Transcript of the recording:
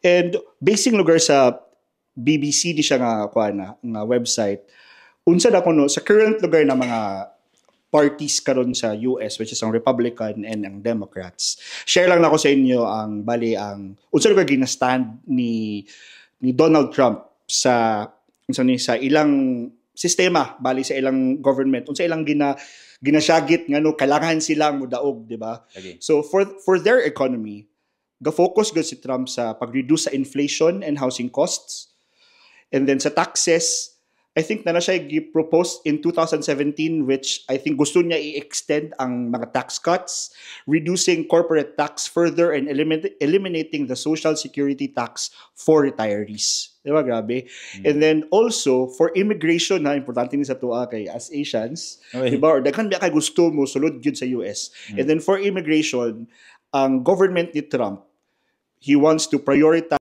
And basing lugar sa BBC di siya nga nga website. Unsa na kuno sa current lugar na mga parties karon sa US, which is ang Republican and ang Democrats. Share lang nako sa inyo ang unsa lugar gina-stand ni Donald Trump sa sa ilang sistema bali sa ilang government, unsa ilang ginasyagit ngano kailangan silang mudaog, di ba? Okay. So for their economy, ga-focus gud si Trump sa pag-reduce sa inflation and housing costs. And then sa taxes, I think na siya i-propose in 2017, which I think gusto niya i-extend ang mga tax cuts, reducing corporate tax further and eliminating the social security tax for retirees. Diba, grabe? And then also, for immigration, importante ni sa tuwa kay as Asians, Okay. diba, or daghan biya kay gusto mo sulod yun sa US. And then for immigration, ang government ni Trump, he wants to prioritize